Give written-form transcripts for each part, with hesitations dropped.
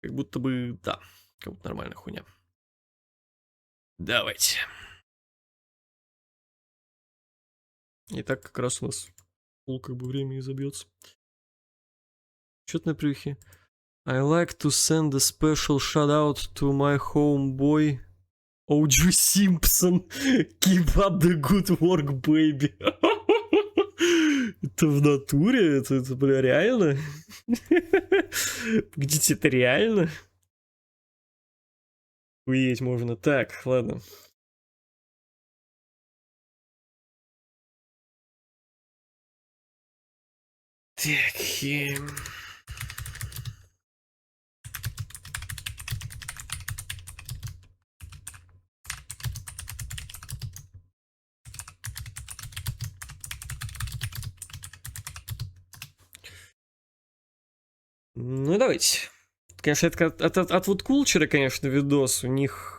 Как будто бы, да, как будто нормальная хуйня. Давайте. И так как раз у нас как бы время и забьется. Чё-то на прюхе. I like to send a special shout out to my homeboy O.J. Simpson. Keep up the good work, baby. Это в натуре? Это бля, реально? Где-то это реально? Уедь можно. Так, ладно. Так, ну давайте. Конечно, это от WhatCulture, конечно, видос. У них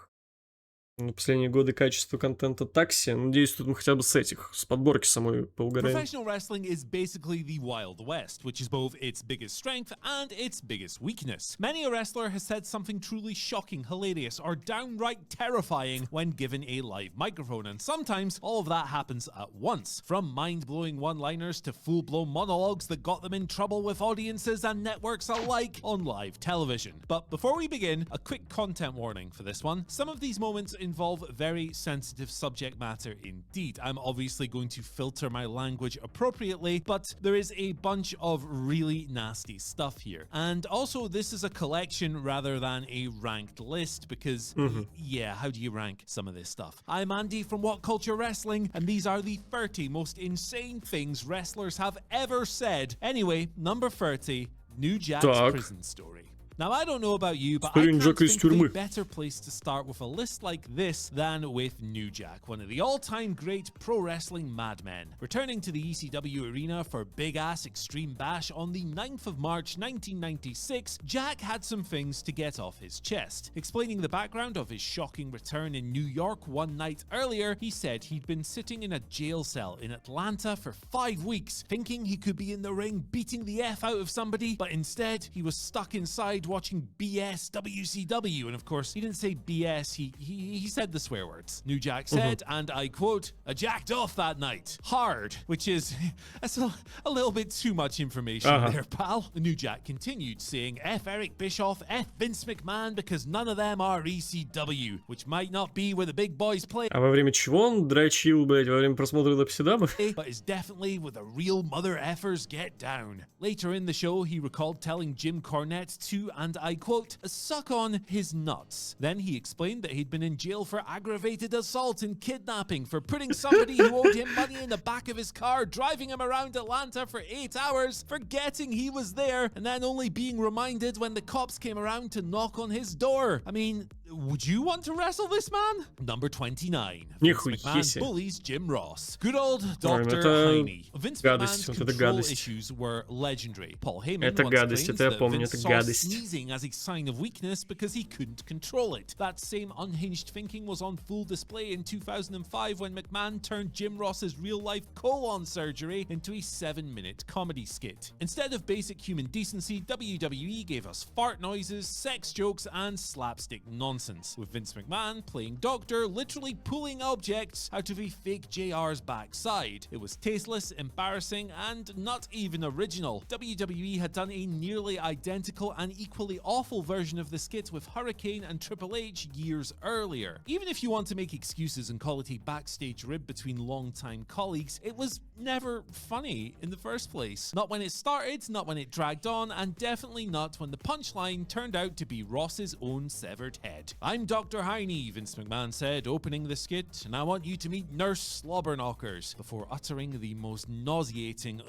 на последние годы качество контента такси. Надеюсь, тут мы хотя бы с этих, с подборки самой поугараем. Professional wrestling is basically the Wild West, which is both its biggest strength and its biggest weakness. Many a wrestler has said something truly shocking, hilarious, or downright terrifying when given a live microphone, and sometimes all of that happens at once. From mind-blowing one-liners to full-blown monologues that got them in trouble with audiences and networks alike on live television. But before we begin, a quick content warning for this one. Some of these moments involve very sensitive subject matter indeed. I'm obviously going to filter my language appropriately, but there is a bunch of really nasty stuff here. And also, this is a collection rather than a ranked list because, yeah, how do you rank some of this stuff? I'm Andy from WhatCulture Wrestling, and these are the 30 most insane things wrestlers have ever said. Anyway, number 30, New Jack's prison story. Now, I don't know about you, but I can't think of a better place to start with a list like this than with New Jack, one of the all-time great pro wrestling madmen. Returning to the ECW arena for Big Ass Extreme Bash on the 9th of March 1996, Jack had some things to get off his chest. Explaining the background of his shocking return in New York one night earlier, he said he'd been sitting in a jail cell in Atlanta for 5 weeks, thinking he could be in the ring beating the F out of somebody, but instead he was stuck inside watching BS WCW, and of course he didn't say BS, he said the swear words. New Jack said, and I quote, "I jacked off that night hard," which is that's a little bit too much information there, pal. New Jack continued saying, "F Eric Bischoff, F Vince McMahon, because none of them are ECW, which might not be where the big boys play." А во время чего он дрочил, блять, во время просмотра WCW? But is definitely where the real mother effers get down. Later in the show, he recalled telling Jim Cornette to, and I quote, "suck on his nuts." Then he explained that he'd been in jail for aggravated assault and kidnapping, for putting somebody who owed him money in the back of his car, driving him around Atlanta for 8 hours, forgetting he was there, and then only being reminded when the cops came around to knock on his door. I mean, would you want to wrestle this man? Number 29. Vince McMahon bullies Jim Ross. Good old Dr. Heine. Vince McMahon's control issues were legendary. Paul Heyman once claims that Vince saw sneezing as a sign of weakness because he couldn't control it. That same unhinged thinking was on full display in 2005 when McMahon turned Jim Ross's real-life colon surgery into a 7-minute comedy skit. Instead of basic human decency, WWE gave us fart noises, sex jokes, and slapstick nonsense, with Vince McMahon playing doctor, literally pulling objects out of a fake JR's backside. It was tasteless, embarrassing, and not even original. WWE had done a nearly identical and equally awful version of the skit with Hurricane and Triple H years earlier. Even if you want to make excuses and call it a backstage rib between longtime colleagues, it was never funny in the first place. Not when it started, not when it dragged on, and definitely not when the punchline turned out to be Ross's own severed head. "I'm Dr. Heine," Vince McMahon said, opening the skit, "and I want you to meet Nurse Slobberknockers," before uttering the most nauseating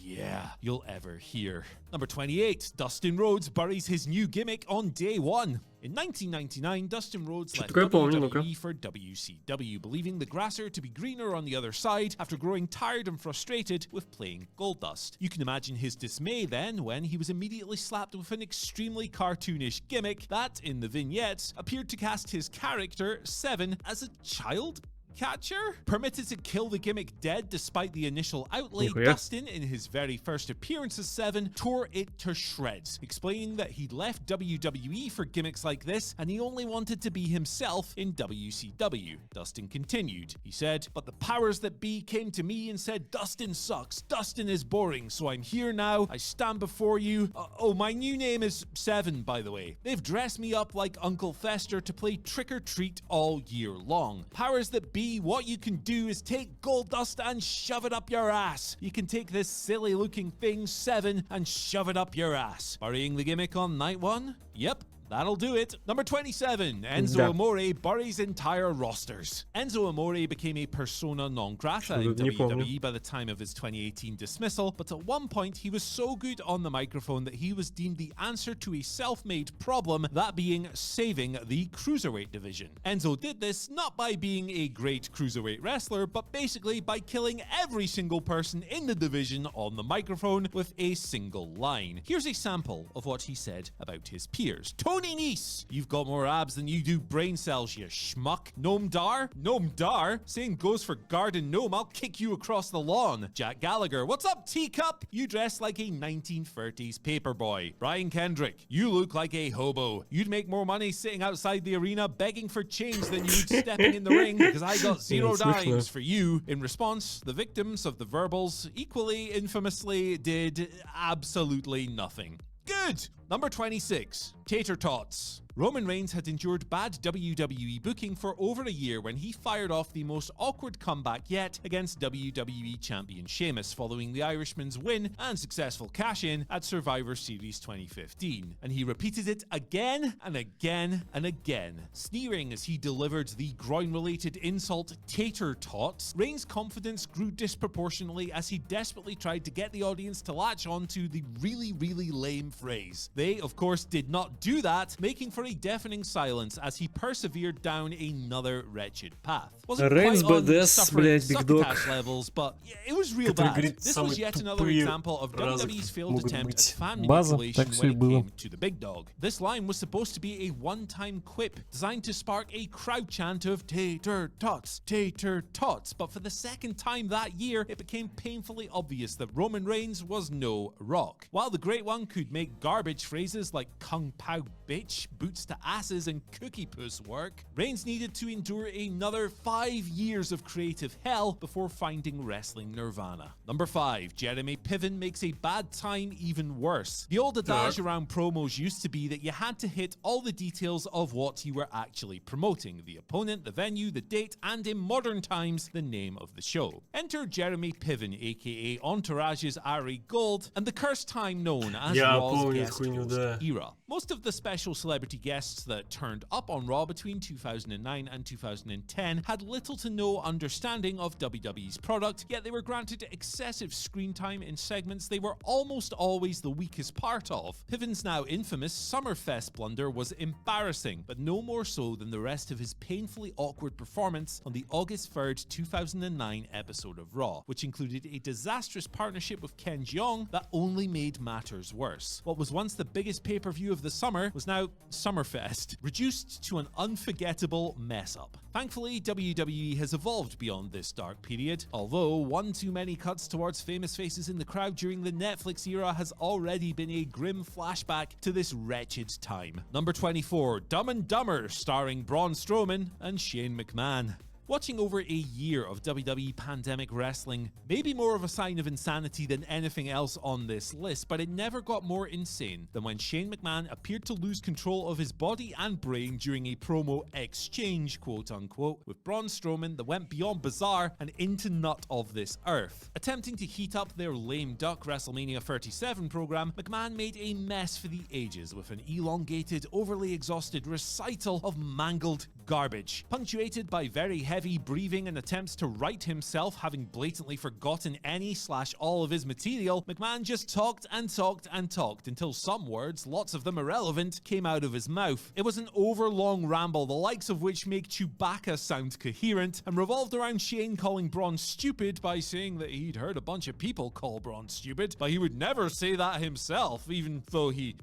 yeah you'll ever hear. Number 28. Dustin Rhodes buries his new gimmick on day one. In 1999, Dustin Rhodes left WWE for WCW, believing the grasser to be greener on the other side after growing tired and frustrated with playing Goldust. You can imagine his dismay then when he was immediately slapped with an extremely cartoonish gimmick that, in the vignettes, appeared to cast his character, Seven, as a child. catcher? Permitted to kill the gimmick dead despite the initial outlay, Nihуя. Dustin, in his very first appearance as Seven, tore it to shreds, explaining that he'd left WWE for gimmicks like this and he only wanted to be himself in WCW. Dustin continued. He said, "But the powers that be came to me and said, Dustin sucks, Dustin is boring, so I'm here now, I stand before you. Oh, my new name is Seven, by the way. They've dressed me up like Uncle Fester to play trick or treat all year long. Powers that be, what you can do is take gold dust and shove it up your ass. You can take this silly looking thing, Seven, and shove it up your ass." Burying the gimmick on night one? Yep. That'll do it. Number 27, Enzo Да. Amore buries entire rosters. Enzo Amore became a persona non grata in Не помню. WWE by the time of his 2018 dismissal, but at one point he was so good on the microphone that he was deemed the answer to a self-made problem, that being saving the cruiserweight division. Enzo did this not by being a great cruiserweight wrestler, but basically by killing every single person in the division on the microphone with a single line. Here's a sample of what he said about his peers. Tony Nese, you've got more abs than you do brain cells, you schmuck. Noam Dar? Noam Dar? Same goes for Garden Gnome, I'll kick you across the lawn. Jack Gallagher, what's up, teacup? You dress like a 1930s paperboy. Brian Kendrick, you look like a hobo. You'd make more money sitting outside the arena begging for change than you would stepping in the ring, because I got zero dimes for you. In response, the victims of the verbals equally infamously did absolutely nothing. Good! Number 26, Tater Tots. Roman Reigns had endured bad WWE booking for over a year when he fired off the most awkward comeback yet against WWE champion Sheamus following the Irishman's win and successful cash-in at Survivor Series 2015. And he repeated it again and again and again. Sneering as he delivered the groin-related insult Tater Tots, Reigns' confidence grew disproportionately as he desperately tried to get the audience to latch on to the really, really lame phrase. They, of course, did not do that, making for a deafening silence as he persevered down another wretched path. Wasn't Reigns quite on BDS, suffering блядь, Big Dog. succotash levels, but yeah, it was real Который bad. говорит, This was самые yet another тупые example of фразы WWE's failed могут attempt at быть. fan База, manipulation так всё when и it было. came to the big dog. This line was supposed to be a one-time quip designed to spark a crowd chant of Tater Tots, Tater Tots, but for the second time that year, it became painfully obvious that Roman Reigns was no Rock. While the Great One could make garbage phrases like Kung Pao Bitch, Boots to Asses, and Cookie Puss work, Reigns needed to endure another 5 years of creative hell before finding wrestling nirvana. Number 5, Jeremy Piven makes a bad time even worse. The old adage around promos used to be that you had to hit all the details of what you were actually promoting: the opponent, the venue, the date, and in modern times, the name of the show. Enter Jeremy Piven, aka Entourage's Ari Gold, and the cursed time known as Я Raw's помню guest эту хуйню, host да. era. Most of the special celebrity guests that turned up on Raw between 2009 and 2010 had little to no understanding of WWE's product, yet they were granted excessive screen time in segments they were almost always the weakest part of. Piven's now infamous Summerfest blunder was embarrassing, but no more so than the rest of his painfully awkward performance on the August 3rd, 2009 episode of Raw, which included a disastrous partnership with Ken Jeong that only made matters worse. What was once the biggest pay-per-view of the summer was now Summerfest, reduced to an unforgettable mess-up. Thankfully, WWE has evolved beyond this dark period, although one too many cuts towards famous faces in the crowd during the Netflix era has already been a grim flashback to this wretched time. Number 24, Dumb and Dumber, starring Braun Strowman and Shane McMahon. Watching over a year of WWE pandemic wrestling may be more of a sign of insanity than anything else on this list, but it never got more insane than when Shane McMahon appeared to lose control of his body and brain during a promo exchange, quote-unquote, with Braun Strowman that went beyond bizarre and into nut of this earth. Attempting to heat up their lame duck WrestleMania 37 program, McMahon made a mess for the ages with an elongated, overly exhausted recital of mangled garbage, punctuated by very heavy breathing and attempts to right himself, having blatantly forgotten any/all of his material. McMahon just talked and talked and talked until some words, lots of them irrelevant, came out of his mouth. It was an overlong ramble, the likes of which make Chewbacca sound coherent, and revolved around Shane calling Braun stupid by saying that he'd heard a bunch of people call Braun stupid, but he would never say that himself, even though he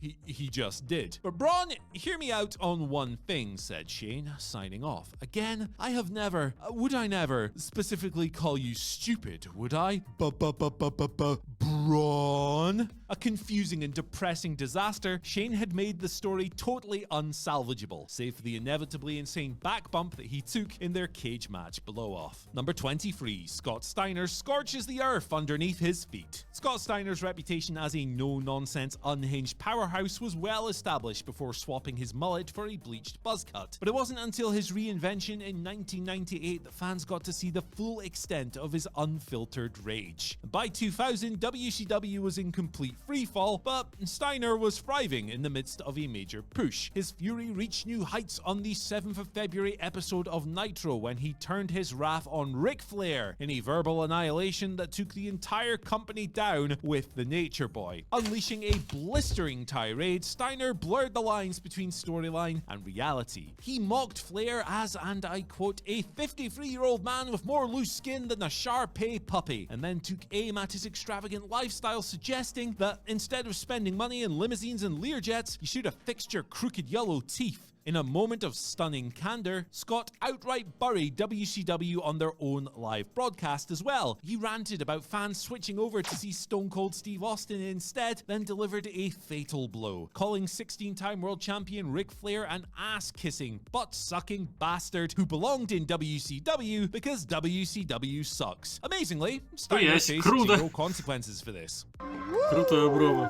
just did. But Braun, hear me out on one thing, said Shane. signing off. Again, I have never, would I never, specifically call you stupid, would I? Braun? A confusing and depressing disaster, Shane had made the story totally unsalvageable, save for the inevitably insane back bump that he took in their cage match blow-off. Number 23, Scott Steiner scorches the earth underneath his feet. Scott Steiner's reputation as a no-nonsense, unhinged powerhouse was well established before swapping his mullet for a bleached buzz cut, but it wasn't until his reinvention in 1998 that fans got to see the full extent of his unfiltered rage. By 2000, WCW was in complete freefall, but Steiner was thriving in the midst of a major push. His fury reached new heights on the 7th of February episode of Nitro when he turned his wrath on Ric Flair in a verbal annihilation that took the entire company down with the Nature Boy. Unleashing a blistering tirade, Steiner blurred the lines between storyline and reality. He mocked Flair as, and I quote, a 53-year-old man with more loose skin than a Shar-Pei puppy, and then took aim at his extravagant lifestyle, suggesting that instead of spending money in limousines and Learjets, you should have fixed your crooked yellow teeth. In a moment of stunning candor, Scott outright buried WCW on their own live broadcast as well. He ranted about fans switching over to see Stone Cold Steve Austin instead, then delivered a fatal blow, calling 16-time world champion Ric Flair an ass-kissing, butt-sucking bastard who belonged in WCW because WCW sucks. Amazingly, Steiner faced zero consequences for this.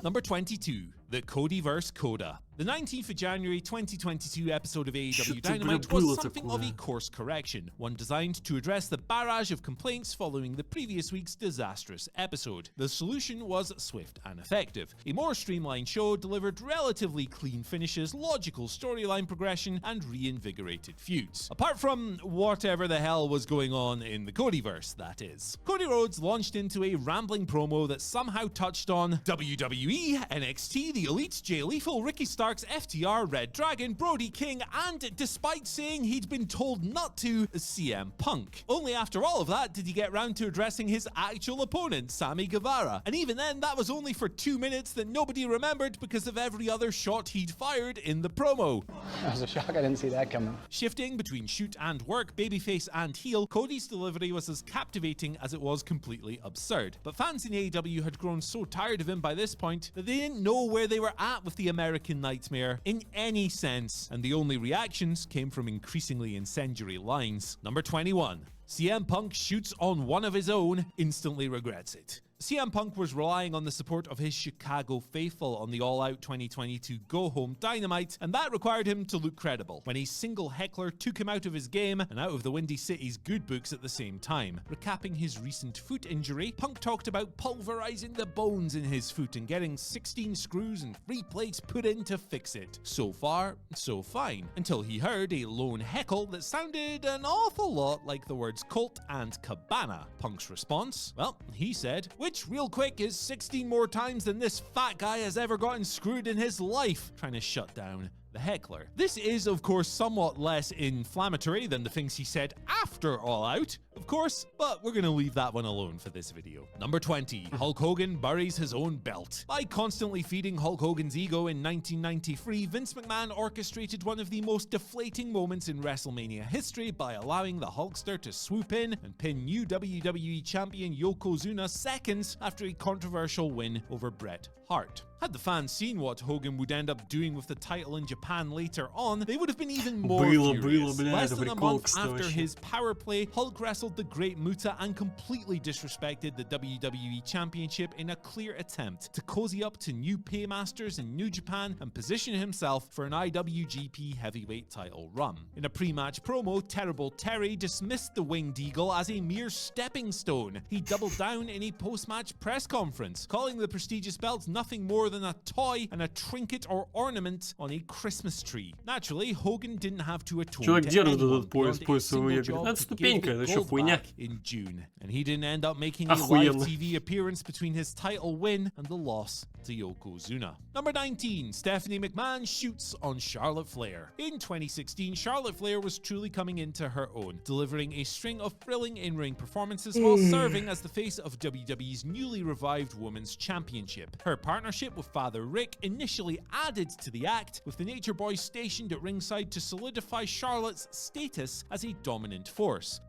Number 22. The Cody vs. Coda. The 19th of January 2022 episode of AEW Dynamite was something of a course correction, one designed to address the barrage of complaints following the previous week's disastrous episode. The solution was swift and effective. A more streamlined show delivered relatively clean finishes, logical storyline progression, and reinvigorated feuds. Apart from whatever the hell was going on in the Codyverse, that is. Cody Rhodes launched into a rambling promo that somehow touched on WWE, NXT, The Elite, Jay Lethal, Ricky Starks, FTR, Red Dragon, Brody King, and despite saying he'd been told not to, CM Punk. Only after all of that did he get round to addressing his actual opponent, Sammy Guevara. And even then, that was only for 2 minutes that nobody remembered because of every other shot he'd fired in the promo. That was a shock, I didn't see that coming. Shifting between shoot and work, babyface and heel, Cody's delivery was as captivating as it was completely absurd. But fans in AEW had grown so tired of him by this point that they didn't know where they were at with the American Nightmare in any sense, and the only reactions came from increasingly incendiary lines. Number 21. CM Punk shoots on one of his own, instantly regrets it. CM Punk was relying on the support of his Chicago faithful on the All-Out 2022 Go Home Dynamite, and that required him to look credible, when a single heckler took him out of his game and out of the Windy City's good books at the same time. Recapping his recent foot injury, Punk talked about pulverizing the bones in his foot and getting 16 screws and 3 plates put in to fix it. So far, so fine, until he heard a lone heckle that sounded an awful lot like the words Colt and Cabana. Punk's response? Well, he said, which real quick is 16 more times than this fat guy has ever gotten screwed in his life, trying to shut down the heckler. This is, of course, somewhat less inflammatory than the things he said after All Out, of course, but we're gonna leave that one alone for this video. Number 20. Hulk Hogan buries his own belt. By constantly feeding Hulk Hogan's ego in 1993, Vince McMahon orchestrated one of the most deflating moments in WrestleMania history by allowing the Hulkster to swoop in and pin new WWE champion Yokozuna seconds after a controversial win over Bret Hart. Had the fans seen what Hogan would end up doing with the title in Japan later on, they would have been even more furious. Less than a month after his power play, Hulk wrestled the Great Muta and completely disrespected the WWE Championship in a clear attempt to cozy up to new paymasters in New Japan and position himself for an IWGP Heavyweight title run. In a pre-match promo, Terrible Terry dismissed the Winged Eagle as a mere stepping stone. He doubled down in a post-match press conference, calling the prestigious belt nothing more than a toy and a trinket or ornament on a Christmas tree. Naturally, Hogan didn't have to atone Человек to держит anyone этот пояс, beyond a single говорит, job это to give ступенька, the это еще gold хуйня. back in June, and he didn't end up making a Охуенно. live TV appearance between his title win and the loss to Yokozuna. Number 19. Stephanie McMahon shoots on Charlotte Flair. In 2016, Charlotte Flair was truly coming into her own, delivering a string of thrilling in-ring performances while serving as the face of WWE's newly revived Women's Championship. Her partnership with Father Rick initially added to the act, with the Nature Boy stationed at ringside to solidify Charlotte's status as a dominant force.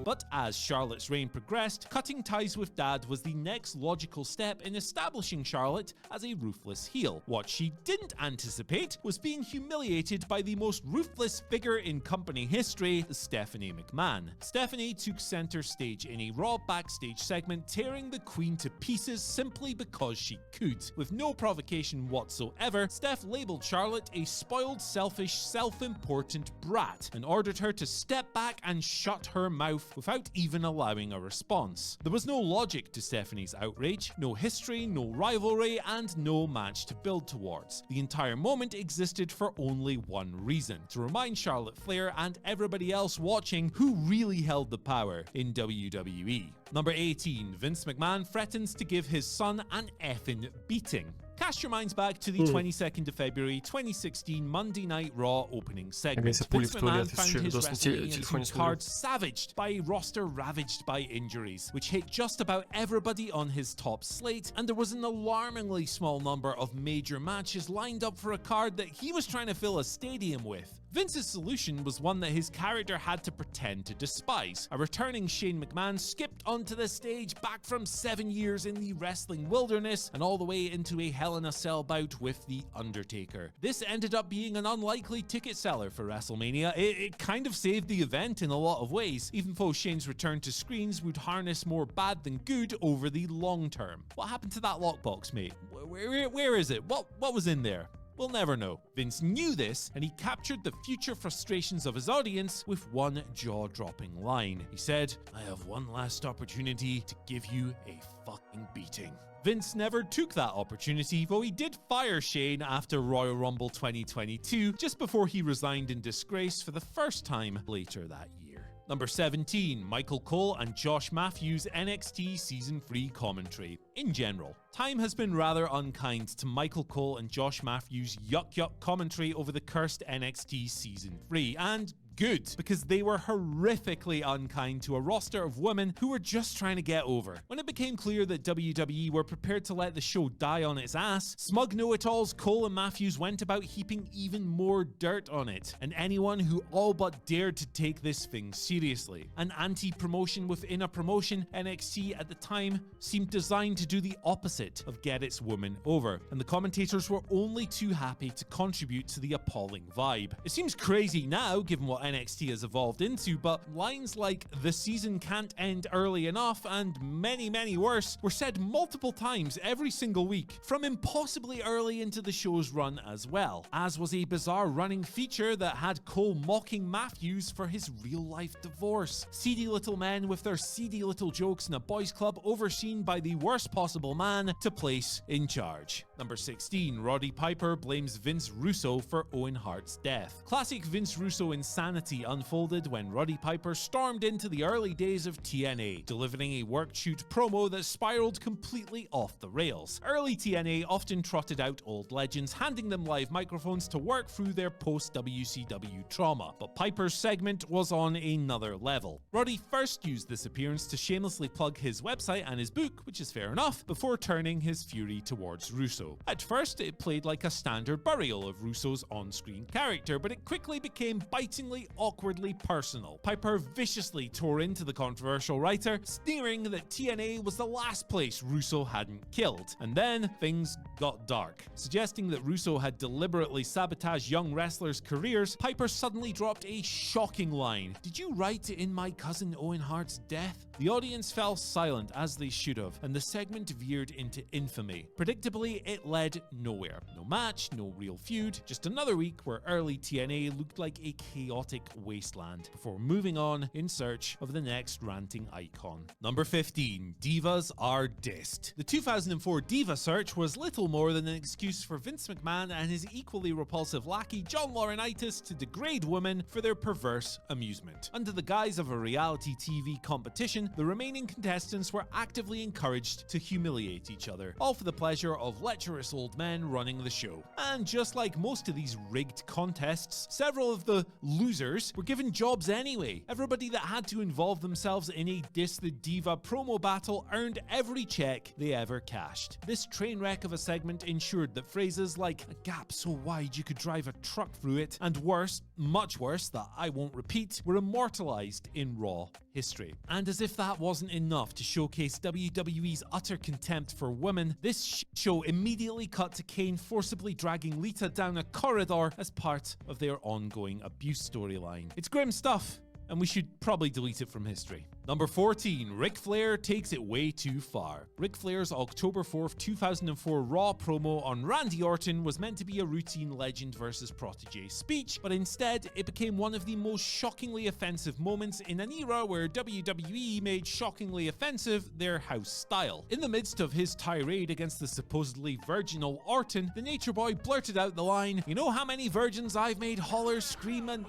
But as Charlotte's reign progressed, cutting ties with Dad was the next logical step in establishing Charlotte as a ruthless heel. What she didn't anticipate was being humiliated by the most ruthless figure in company history, Stephanie McMahon. Stephanie took center stage in a Raw backstage segment, tearing the Queen to pieces simply because she could. With no provocation whatsoever, Steph labeled Charlotte a spoiled, selfish, self-important brat and ordered her to step back and shut her mouth without even allowing a response. There was no logic to Stephanie's outrage, no history, no rivalry, and no match to build towards. The entire moment existed for only one reason: to remind Charlotte Flair and everybody else watching who really held the power in WWE. Number 18, Vince McMahon threatens to give his son an effing beating. Cast your minds back to the 22nd of February 2016 Monday Night Raw opening segment. Vince McMahon found his WrestleMania card savaged by a roster ravaged by injuries, which hit just about everybody on his top slate, and there was an alarmingly small number of major matches lined up for a card that he was trying to fill a stadium with. Vince's solution was one that his character had to pretend to despise. A returning Shane McMahon skipped onto the stage back from 7 years in the wrestling wilderness and all the way into a Hell in a Cell bout with The Undertaker. This ended up being an unlikely ticket seller for WrestleMania. It kind of saved the event in a lot of ways, even though Shane's return to screens would harness more bad than good over the long term. What happened to that lockbox, mate? Where is it? What was in there? We'll never know. Vince knew this, and he captured the future frustrations of his audience with one jaw-dropping line. He said, "I have one last opportunity to give you a fucking beating." Vince never took that opportunity, though he did fire Shane after Royal Rumble 2022, just before he resigned in disgrace for the first time later that year. Number 17, Michael Cole and Josh Matthews NXT Season 3 commentary. In general, time has been rather unkind to Michael Cole and Josh Matthews' yuck commentary over the cursed NXT Season 3, and good, because they were horrifically unkind to a roster of women who were just trying to get over. When it became clear that WWE were prepared to let the show die on its ass, smug know-it-alls Cole and Matthews went about heaping even more dirt on it, and anyone who all but dared to take this thing seriously. An anti-promotion within a promotion, NXT at the time seemed designed to do the opposite of get its women over, and the commentators were only too happy to contribute to the appalling vibe. It seems crazy now, given what NXT has evolved into, but lines like "the season can't end early enough" and many worse were said multiple times every single week, from impossibly early into the show's run as well, as was a bizarre running feature that had Cole mocking Matthews for his real-life divorce. Seedy little men with their seedy little jokes in a boys' club overseen by the worst possible man to place in charge. Number 16, Roddy Piper blames Vince Russo for Owen Hart's death. Classic Vince Russo insanity unfolded when Roddy Piper stormed into the early days of TNA, delivering a work-shoot promo that spiraled completely off the rails. Early TNA often trotted out old legends, handing them live microphones to work through their post-WCW trauma, but Piper's segment was on another level. Roddy first used this appearance to shamelessly plug his website and his book, which is fair enough, before turning his fury towards Russo. At first, it played like a standard burial of Russo's on-screen character, but it quickly became bitingly, awkwardly personal. Piper viciously tore into the controversial writer, sneering that TNA was the last place Russo hadn't killed. And then things got dark. Suggesting that Russo had deliberately sabotaged young wrestlers' careers, Piper suddenly dropped a shocking line. "Did you write in my cousin Owen Hart's death?" The audience fell silent, as they should have, and the segment veered into infamy. Predictably, it led nowhere. No match, no real feud, just another week where early TNA looked like a chaotic wasteland, before moving on in search of the next ranting icon. Number 15, Divas are dissed. The 2004 Diva search was little more than an excuse for Vince McMahon and his equally repulsive lackey John Laurinaitis to degrade women for their perverse amusement. Under the guise of a reality TV competition, the remaining contestants were actively encouraged to humiliate each other, all for the pleasure of lecherous old men running the show. And just like most of these rigged contests, several of the losers losers were given jobs anyway. Everybody that had to involve themselves in a Diss the Diva promo battle earned every check they ever cashed. This train wreck of a segment ensured that phrases like "a gap so wide you could drive a truck through it," and worse, much worse, that I won't repeat, were immortalized in Raw history. And as if that wasn't enough to showcase WWE's utter contempt for women, this show immediately cut to Kane forcibly dragging Lita down a corridor as part of their ongoing abuse storyline. It's grim stuff, and we should probably delete it from history. Number 14, Ric Flair takes it way too far. Ric Flair's October 4th, 2004 Raw promo on Randy Orton was meant to be a routine legend versus protege speech, but instead it became one of the most shockingly offensive moments in an era where WWE made shockingly offensive their house style. In the midst of his tirade against the supposedly virginal Orton, the Nature Boy blurted out the line, "You know how many virgins I've made holler, scream, and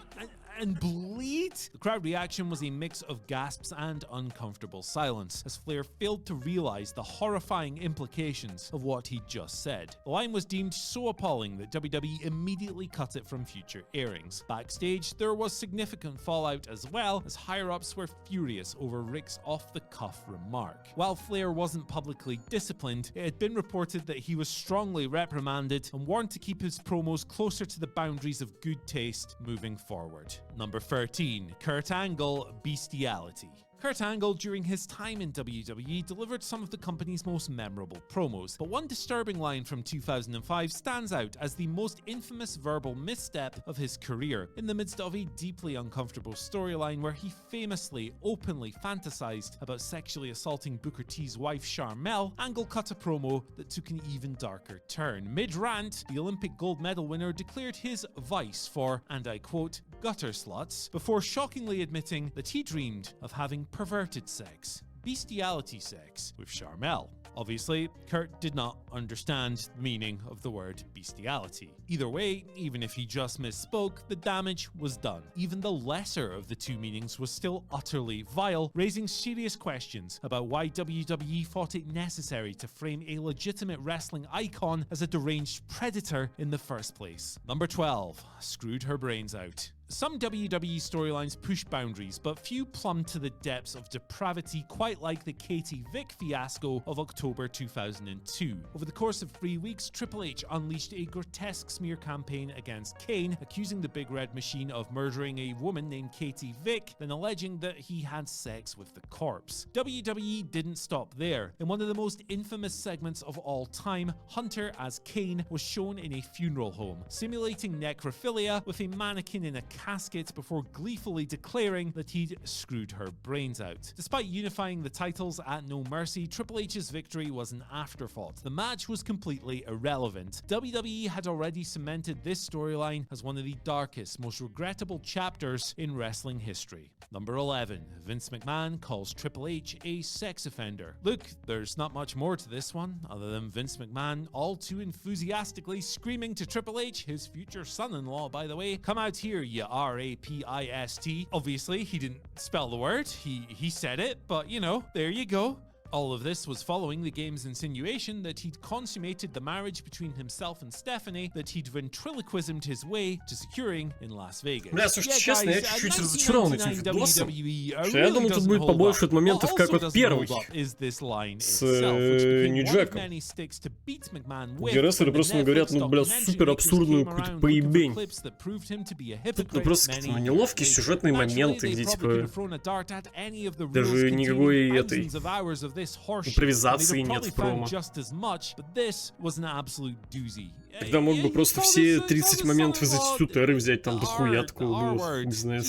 bleed?" The crowd reaction was a mix of gasps and uncomfortable silence, as Flair failed to realize the horrifying implications of what he'd just said. The line was deemed so appalling that WWE immediately cut it from future airings. Backstage, there was significant fallout as well, as higher-ups were furious over Rick's off-the-cuff remark. While Flair wasn't publicly disciplined, it had been reported that he was strongly reprimanded and warned to keep his promos closer to the boundaries of good taste moving forward. Number 13, Kurt Angle, Bestiality. Kurt Angle, during his time in WWE, delivered some of the company's most memorable promos, but one disturbing line from 2005 stands out as the most infamous verbal misstep of his career. In the midst of a deeply uncomfortable storyline where he famously, openly fantasized about sexually assaulting Booker T's wife Sharmell, Angle cut a promo that took an even darker turn. Mid-rant, the Olympic gold medal winner declared his vice for, and I quote, "gutter sluts," before shockingly admitting that he dreamed of having perverted sex, bestiality sex, with Sharmell. Obviously, Kurt did not understand the meaning of the word bestiality. Either way, even if he just misspoke, the damage was done. Even the lesser of the two meanings was still utterly vile, raising serious questions about why WWE thought it necessary to frame a legitimate wrestling icon as a deranged predator in the first place. Number 12, screwed her brains out. Some WWE storylines push boundaries, but few plumb to the depths of depravity quite like the Katie Vick fiasco of October 2002. Over the course of 3 weeks, Triple H unleashed a grotesque smear campaign against Kane, accusing the Big Red Machine of murdering a woman named Katie Vick, then alleging that he had sex with the corpse. WWE didn't stop there. In one of the most infamous segments of all time, Hunter as Kane was shown in a funeral home, simulating necrophilia with a mannequin in a casket before gleefully declaring that he'd screwed her brains out. Despite unifying the titles at No Mercy, Triple H's victory was an afterthought. The match was completely irrelevant. WWE had already cemented this storyline as one of the darkest, most regrettable chapters in wrestling history. Number 11, Vince McMahon calls Triple H a sex offender. Look, there's not much more to this one, other than Vince McMahon all too enthusiastically screaming to Triple H, his future son-in-law by the way, "Come out here, you R-A-P-I-S-T. Obviously, he didn't spell the word, he said it, but you know, there you go. All of this was following the game's insinuation that he'd consummated the marriage between himself and Stephanie that he'd ventriloquismed his way to securing in Las Vegas. Бля, слушай, честно, я чуть-чуть разочарован этим видосом, что я думал, тут будет побольше от моментов, как вот первый, с Нью-Джеком, где рестлеры просто говорят, ну, бля, супер абсурдную какую-то поебень. Тут, ну, просто какие-то неловкие сюжетные моменты, где, типа, даже никакой этой импровизации нет в промо. Тогда мог бы просто все 30 моментов из этих тутеры взять, там дохуя такого было, не знаю.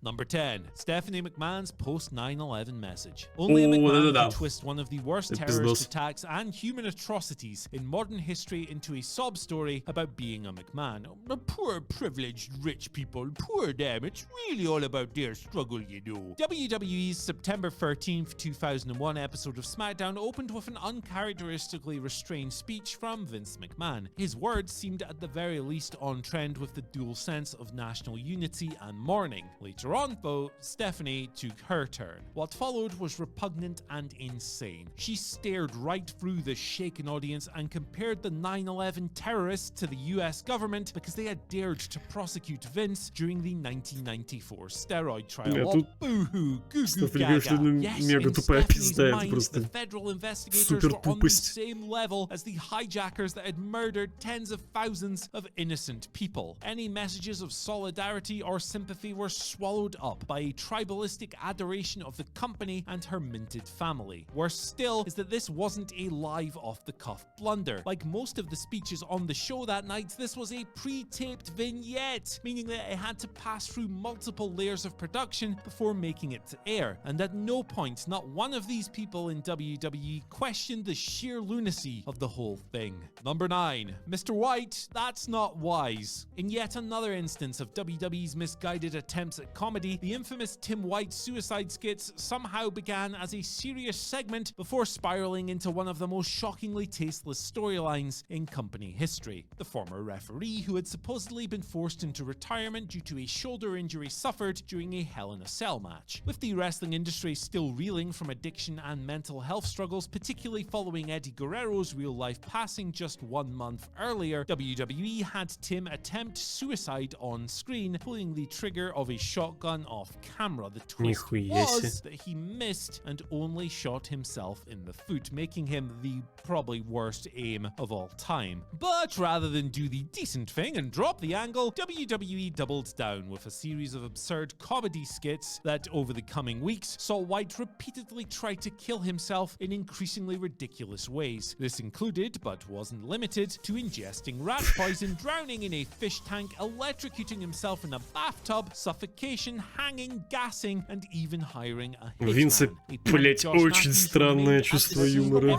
Number 10, Stephanie McMahon's post 9/11 message. Only a McMahon can twist one of the worst terrorist attacks and human atrocities in modern history into a sob story about being a McMahon. The poor privileged rich people, poor them, it's really all about their struggle, you know. WWE's September 13th, 2001 episode of SmackDown opened with an uncharacteristically restrained speech from Vince McMahon. His words seemed at the very least on trend with the dual sense of national unity and mourning. Later Later on, though, Stephanie took her turn. What followed was repugnant and insane. She stared right through the shaken audience and compared the 9/11 terrorists to the US government because they had dared to prosecute Vince during the 1994 steroid trial. Тут Boo-hoo, goo-goo Стефани gaga. говорит, Yes, мега in тупая Stephanie's пизда, это mind, просто the federal investigators супер were on the тупость. same level as the hijackers that had murdered tens of thousands of innocent people. Any messages of solidarity or sympathy were swallowed up by a tribalistic adoration of the company and her minted family. Worse still is that this wasn't a live off-the-cuff blunder. Like most of the speeches on the show that night, this was a pre-taped vignette, meaning that it had to pass through multiple layers of production before making it to air. And at no point, not one of these people in WWE questioned the sheer lunacy of the whole thing. Number 9. Mr. White, that's not wise. In yet another instance of WWE's misguided attempts at comedy, the infamous Tim White suicide skits somehow began as a serious segment before spiraling into one of the most shockingly tasteless storylines in company history. The former referee, who had supposedly been forced into retirement due to a shoulder injury suffered during a Hell in a Cell match. With the wrestling industry still reeling from addiction and mental health struggles, particularly following Eddie Guerrero's real-life passing just 1 month earlier, WWE had Tim attempt suicide on screen, pulling the trigger of a shotgun off camera. The twist was that he missed and only shot himself in the foot, making him the probably worst aim of all time. But rather than do the decent thing and drop the angle, WWE doubled down with a series of absurd comedy skits that, over the coming weeks, saw White repeatedly try to kill himself in increasingly ridiculous ways. This included, but wasn't limited to, ingesting rat poison, drowning in a fish tank, electrocuting himself in a bathtub, suffocation, hanging, gassing, and even hiring a Винса, блять, очень странное чувство юмора.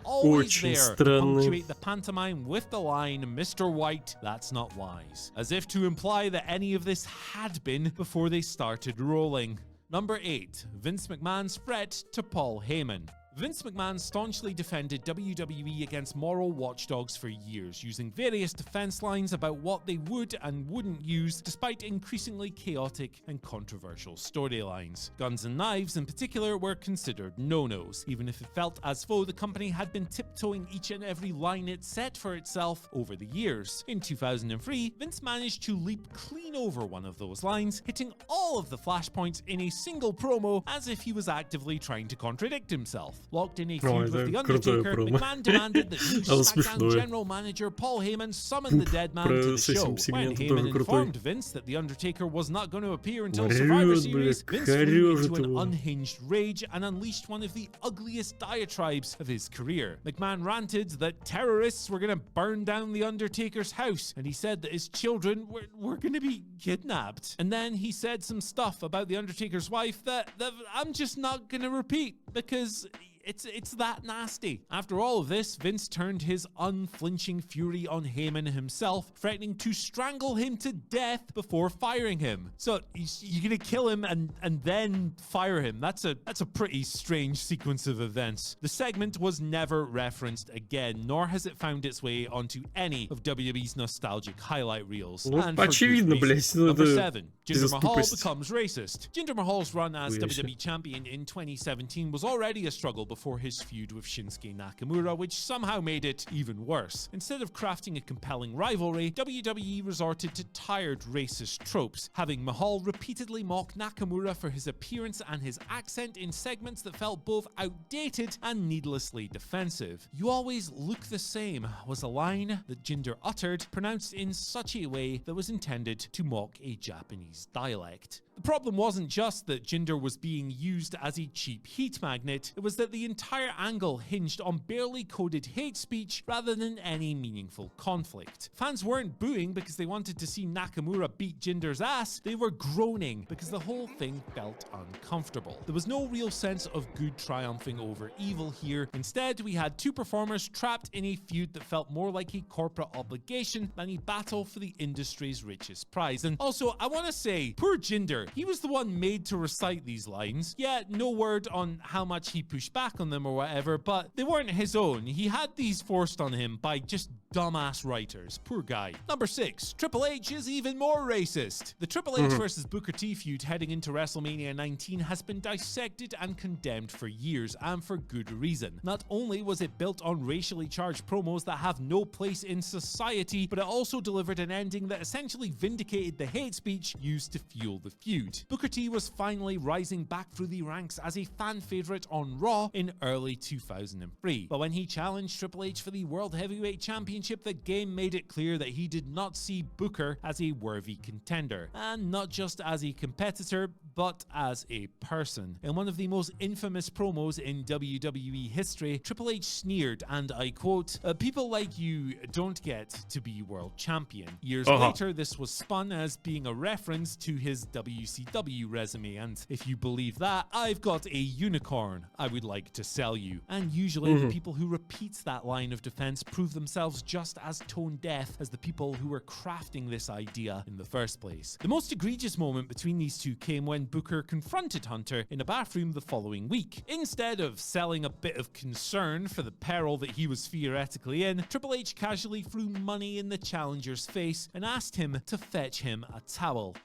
Очень странное. The pantomime with the line, Mr. White, that's not wise. As if to imply that any of this had been before they started rolling. Number 8. Vince McMahon's threat to Paul Heyman. Vince McMahon staunchly defended WWE against moral watchdogs for years, using various defense lines about what they would and wouldn't use, despite increasingly chaotic and controversial storylines. Guns and knives, in particular, were considered no-nos, even if it felt as though the company had been tiptoeing each and every line it set for itself over the years. In 2003, Vince managed to leap clean over one of those lines, hitting all of the flashpoints in a single promo as if he was actively trying to contradict himself. Locked in a feud with The Undertaker, McMahon demanded that new SmackDown general manager Paul Heyman summon the dead man to the show. When Heyman informed Vince that The Undertaker was not going to appear until Survivor Series, Vince flew into an unhinged rage and unleashed one of the ugliest diatribes of his career. McMahon ranted that terrorists were going to burn down The Undertaker's house, and he said that his children were going to be kidnapped. And then he said some stuff about The Undertaker's wife that I'm just not going to repeat, because it's that nasty. After all of this, Vince turned his unflinching fury on Heyman himself, threatening to strangle him to death before firing him. So you're gonna kill him and then fire him. That's a pretty strange sequence of events. The segment was never referenced again, nor has it found its way onto any of WWE's nostalgic highlight reels. And очевидно, блять, Number 7. Jinder Mahal becomes racist. Jinder Mahal's run as WWE champion in 2017 was already a struggle before his feud with Shinsuke Nakamura, which somehow made it even worse. Instead of crafting a compelling rivalry, WWE resorted to tired racist tropes, having Mahal repeatedly mock Nakamura for his appearance and his accent in segments that felt both outdated and needlessly defensive. "You always look the same" was a line that Jinder uttered, pronounced in such a way that was intended to mock a Japanese dialect. The problem wasn't just that Jinder was being used as a cheap heat magnet, it was that the entire angle hinged on barely coded hate speech rather than any meaningful conflict. Fans weren't booing because they wanted to see Nakamura beat Jinder's ass, they were groaning because the whole thing felt uncomfortable. There was no real sense of good triumphing over evil here. Instead, we had two performers trapped in a feud that felt more like a corporate obligation than a battle for the industry's richest prize. And also, I want to say, poor Jinder. He was the one made to recite these lines. Yeah, no word on how much he pushed back on them or whatever, but they weren't his own. He had these forced on him by just dumbass writers. Poor guy. Number 6. Triple H is even more racist. The Triple H versus Booker T feud heading into WrestleMania 19 has been dissected and condemned for years, and for good reason. Not only was it built on racially charged promos that have no place in society, but it also delivered an ending that essentially vindicated the hate speech used to fuel the feud. Booker T was finally rising back through the ranks as a fan favorite on Raw in early 2003. But when he challenged Triple H for the World Heavyweight Championship, the game made it clear that he did not see Booker as a worthy contender. And not just as a competitor, but as a person. In one of the most infamous promos in WWE history, Triple H sneered, and I quote, "People like you don't get to be world champion." Years later, this was spun as being a reference to his WCW resume, and if you believe that, I've got a unicorn I would like to sell you. And usually the people who repeat that line of defense prove themselves just as tone deaf as the people who were crafting this idea in the first place. The most egregious moment between these two came when Booker confronted Hunter in a bathroom the following week. Instead of selling a bit of concern for the peril that he was theoretically in, Triple H casually threw money in the challenger's face and asked him to fetch him a towel.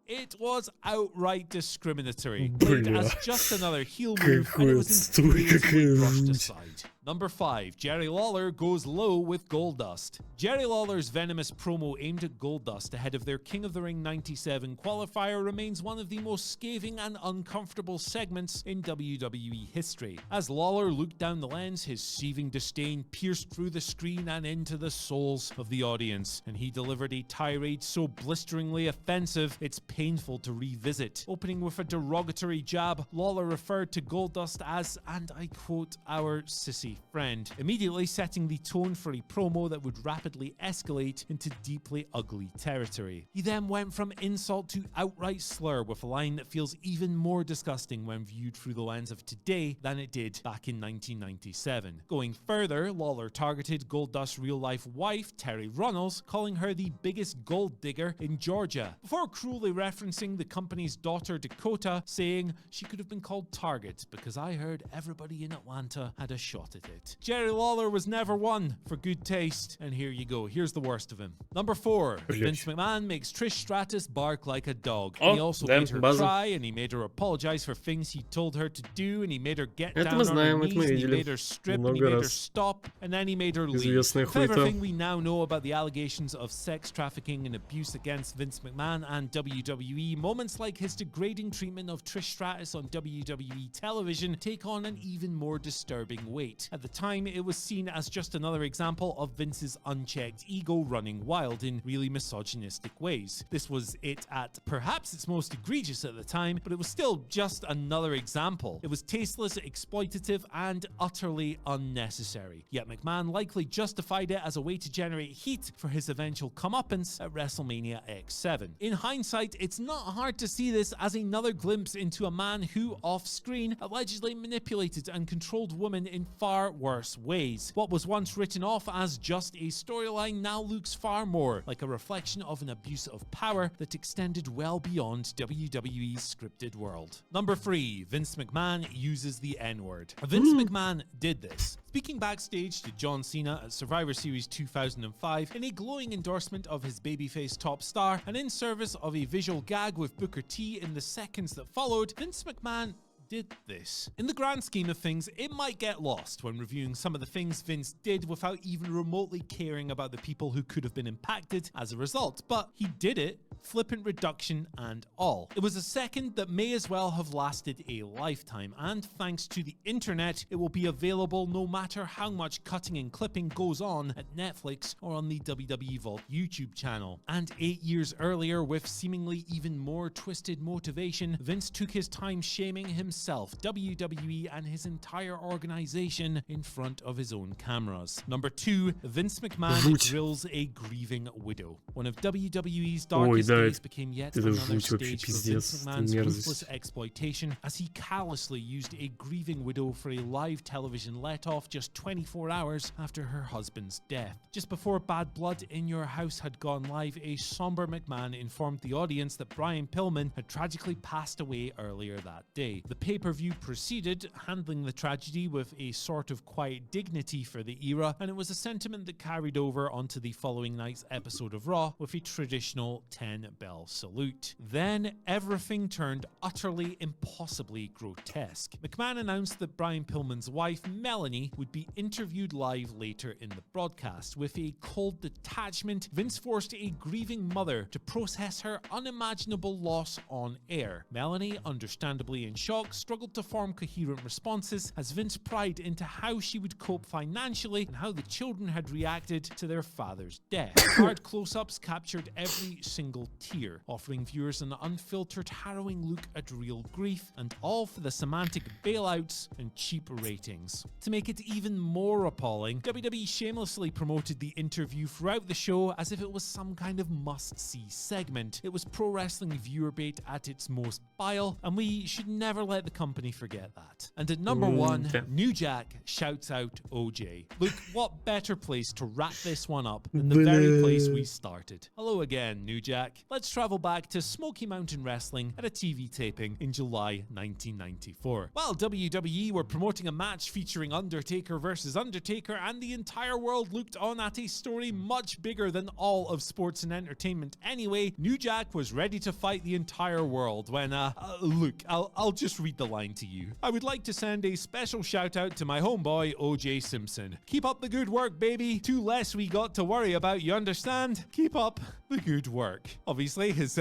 It was outright discriminatory, played as just another heel move, and it was immediately brushed aside. Number 5. Jerry Lawler goes low with Goldust. Jerry Lawler's venomous promo aimed at Goldust ahead of their King of the Ring 97 qualifier remains one of the most scathing and uncomfortable segments in WWE history. As Lawler looked down the lens, his seething disdain pierced through the screen and into the souls of the audience, and he delivered a tirade so blisteringly offensive it's painful to revisit. Opening with a derogatory jab, Lawler referred to Goldust as, and I quote, "our sissy friend," immediately setting the tone for a promo that would rapidly escalate into deeply ugly territory. He then went from insult to outright slur with a line that feels even more disgusting when viewed through the lens of today than it did back in 1997. Going further, Lawler targeted Goldust's real-life wife, Terry Runnels, calling her the biggest gold digger in Georgia, before cruelly referencing the company's daughter Dakota, saying she could have been called Target because I heard everybody in Atlanta had a shot at it. Jerry Lawler was never one for good taste, and here you go. Here's the worst of him. Number 4. Vince McMahon makes Trish Stratus bark like a dog. He also made her cry, and he made her apologize for things he told her to do, and he made her get down on her knees, and he made her strip, and he made her stop, and then he made her leave. With everything we now know about the allegations of sex trafficking and abuse against Vince McMahon and WWE, moments like his degrading treatment of Trish Stratus on WWE television take on an even more disturbing weight. At the time, it was seen as just another example of Vince's unchecked ego running wild in really misogynistic ways. This was it at perhaps its most egregious at the time, but it was still just another example. It was tasteless, exploitative, and utterly unnecessary. Yet McMahon likely justified it as a way to generate heat for his eventual comeuppance at WrestleMania X7. In hindsight, it's not hard to see this as another glimpse into a man who, off-screen, allegedly manipulated and controlled women in far worse ways. What was once written off as just a storyline now looks far more like a reflection of an abuse of power that extended well beyond WWE's scripted world. Number 3. Vince McMahon uses the N-word. Vince McMahon did this, speaking backstage to John Cena at Survivor Series 2005 in a glowing endorsement of his babyface top star, and in service of a visual gag with Booker T in the seconds that followed. Vince McMahon did this. In the grand scheme of things, it might get lost when reviewing some of the things Vince did without even remotely caring about the people who could have been impacted as a result, but he did it, flippant reduction and all. It was a second that may as well have lasted a lifetime, and thanks to the internet, it will be available no matter how much cutting and clipping goes on at Netflix or on the WWE Vault YouTube channel. And 8 years earlier, with seemingly even more twisted motivation, Vince took his time shaming himself, WWE, and his entire organization in front of his own cameras. Number 2, Vince McMahon drills a grieving widow. One of WWE's darkest Да, days became yet это another жуть вообще, stage for пиздец, Vince это McMahon's мерзость. ruthless exploitation as he callously used a grieving widow for a live television let-off just 24 hours after her husband's death. Just before Bad Blood in Your House had gone live, a somber McMahon informed the audience that Brian Pillman had tragically passed away earlier that day. The pay-per-view proceeded, handling the tragedy with a sort of quiet dignity for the era, and it was a sentiment that carried over onto the following night's episode of Raw with a traditional 10-bell salute. Then everything turned utterly impossibly grotesque. McMahon announced that Brian Pillman's wife, Melanie, would be interviewed live later in the broadcast. With a cold detachment, Vince forced a grieving mother to process her unimaginable loss on air. Melanie, understandably in shock, struggled to form coherent responses as Vince pried into how she would cope financially and how the children had reacted to their father's death. Hard close-ups captured every single tear, offering viewers an unfiltered, harrowing look at real grief, and all for the semantic bailouts and cheap ratings. To make it even more appalling, WWE shamelessly promoted the interview throughout the show as if it was some kind of must-see segment. It was pro wrestling viewer bait at its most vile, and we should never let the company forget that. And at number one, New Jack shouts out OJ. Look, what better place to wrap this one up than the very place we started. Hello again, New Jack. Let's travel back to Smoky Mountain Wrestling at a TV taping in July 1994. While WWE were promoting a match featuring Undertaker versus Undertaker, and the entire world looked on at a story much bigger than all of sports and entertainment anyway, New Jack was ready to fight the entire world when, look, I'll just read the line to you. I would like to send a special shout out to my homeboy, OJ Simpson. Keep up the good work, baby. Two less we got to worry about, you understand? Keep up the good work. Obviously, his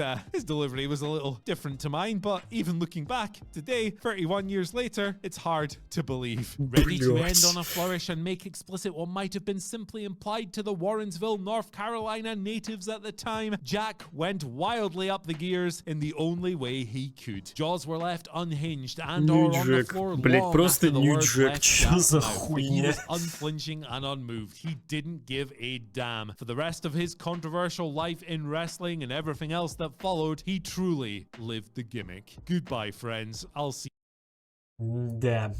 delivery was a little different to mine, but even looking back today, 31 years later, it's hard to believe. Ready to end on a flourish and make explicit what might have been simply implied to the Warrensville, North Carolina natives at the time, Jack went wildly up the gears in the only way he could. Jaws were left unhinged and or on the floor long after the words left Jack's mouth. But he was unflinching and unmoved. He didn't give a damn. For the rest of his controversial life in wrestling and everything else that followed, he truly lived the gimmick. Goodbye, friends. I'll see Да.